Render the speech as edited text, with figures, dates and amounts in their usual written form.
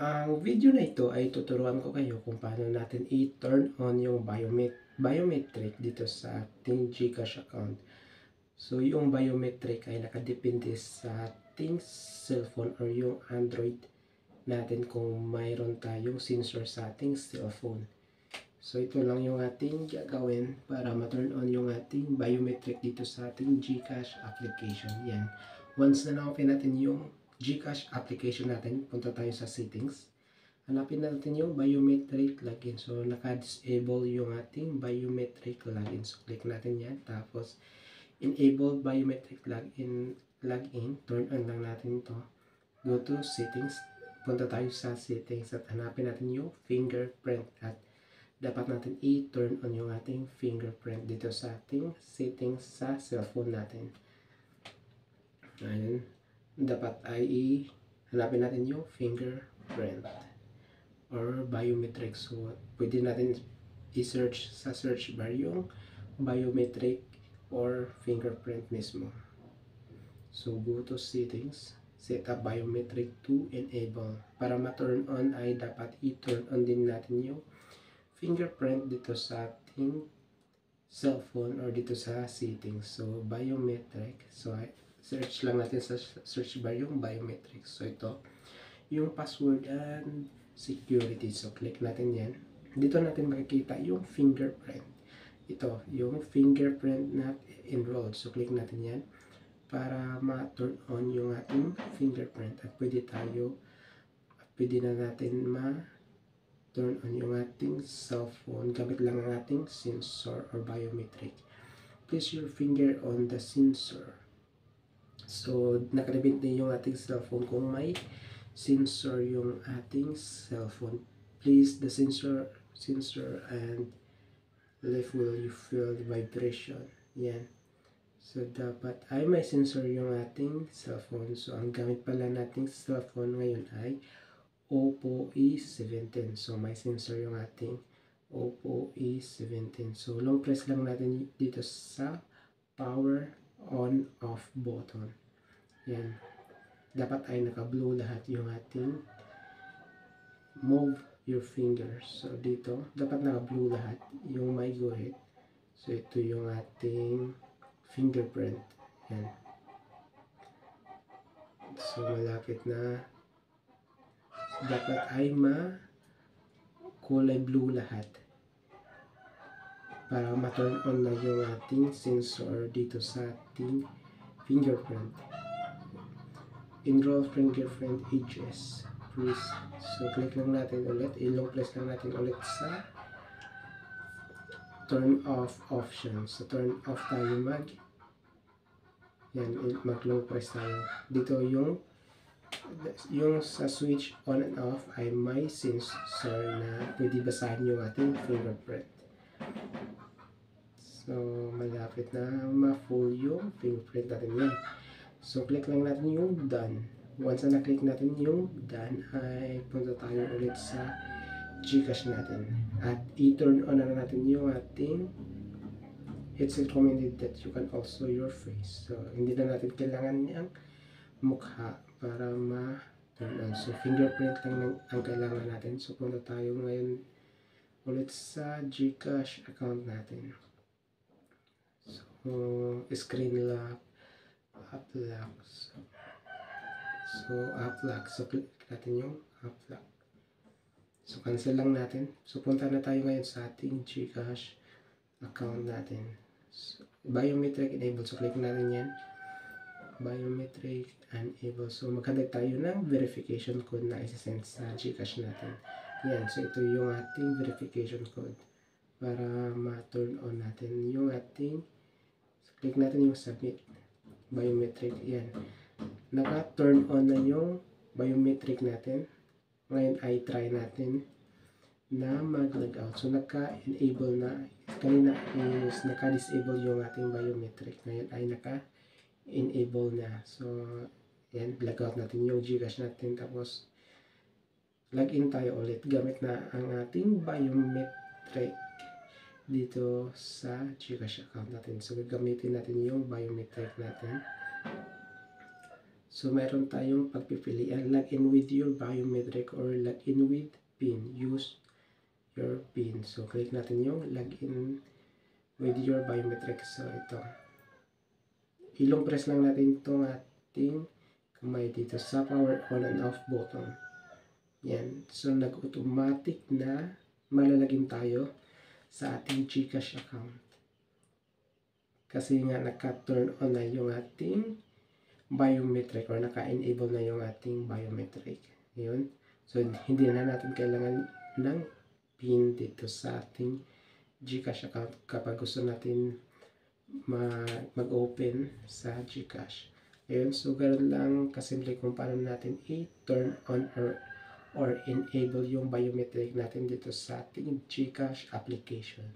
Ang video na ito ay tuturuan ko kayo kung paano natin i-turn on yung biometric dito sa ating GCash account. So, yung biometric ay nakadepende sa ating cellphone or yung Android natin kung mayroon tayong sensor sa ating cellphone. So, ito lang yung ating gagawin para ma-turn on yung ating biometric dito sa ating GCash application. Yan. Once na na-open natin yung GCash application natin, punta tayo sa settings. Hanapin natin yung biometric login. So, naka-disable yung ating biometric login. So, click natin yan. Tapos, enable biometric login. Turn on lang natin ito. Go to settings. Punta tayo sa settings at hanapin natin yung fingerprint. At dapat natin i-turn on yung ating fingerprint dito sa ating settings sa cellphone natin. Ayan. Dapat ay hanapin natin yung fingerprint or biometric. So, pwede natin i-search sa search bar yung biometric or fingerprint mismo. So, go to settings, set up biometric to enable. Para ma-turn on ay dapat i-turn on din natin yung fingerprint dito sa ating cellphone or dito sa settings. So, biometric. So, search lang natin sa search bar yung biometric. So, ito yung password and security. So, click natin yan. Dito natin makikita yung fingerprint. Ito, yung fingerprint na enrolled. So, click natin yan para ma-turn on yung ating fingerprint. At pwede na natin ma-turn on yung ating cellphone gamit lang ang ating sensor or biometric. Place your finger on the sensor. So, nakalibit na yung ating cellphone kung may sensor yung ating cellphone. Place the sensor and left will you feel the vibration. Yan. So, dapat ay may sensor yung ating cellphone. So, ang gamit pala nating cellphone ngayon ay Oppo E17. So, may sensor yung ating Oppo E17. So, long press lang natin dito sa power on off button. Yan. Dapat ay naka-blue lahat yung ating move your fingers. So, dito, dapat naka-blue lahat yung may guhit. So, ito yung ating fingerprint. Yan. So, malapit na. Dapat ay kulay blue lahat para ma-turn on na yung ating sensor dito sa ating fingerprint. Enroll fingerprint edges. Please. So, click lang natin ulit. I-long press lang natin ulit sa turn off option. So, turn off tayo mag-long press tayo. Dito yung sa switch on and off ay may sensor na pwede basahin yung ating fingerprint. So, malapit na ma-full yung fingerprint natin yan. So, click lang natin yung done. Once na na-click natin yung done, ay punta tayo ulit sa GCash natin. At i-turn on na natin yung ating it's recommended that you can also your face. So, hindi na natin kailangan yung mukha para ma-turn on. So, fingerprint lang ang kailangan natin. So, punta tayo ngayon ulit sa GCash account natin. So, screen lock, app lock. So, app lock. So, click natin yung app lock. So, cancel lang natin. So, punta na tayo ngayon sa ating GCash account natin. So, biometric enable. So, click natin yan. Biometric enable. So, maghanap tayo ng verification code na isa-send sa GCash natin. Yan. So, ito yung ating verification code para ma-turn on natin yung ating so, click natin yung submit biometric. Yan. Naka-turn on na yung biometric natin. Ngayon ay try natin na mag-log out. So, naka-enable na. Kanina is naka-disable yung ating biometric. Ngayon ay naka-enable na. So, yan. Log out natin yung GCash natin. Tapos, login tayo ulit. Gamit na ang ating biometric dito sa GCash account natin. So, gagamitin natin yung biometric natin. So, meron tayong pagpipilian, login with your biometric or login with PIN. Use your PIN. So, click natin yung login with your biometric. So, ito. Ilong press lang natin itong ating kamay dito sa power on and off button. Yan. So, nag-automatic na malalagin tayo sa ating GCash account. Kasi nga naka-turn on na yung ating biometric or naka-enable na yung ating biometric. Yun. So, hindi na natin kailangan ng PIN dito sa ating GCash account kapag gusto natin mag-open sa GCash. Ayun, so ganoon lang kasimple kung paano natin i-turn on or enable yung biometric natin dito sa ating GCash application.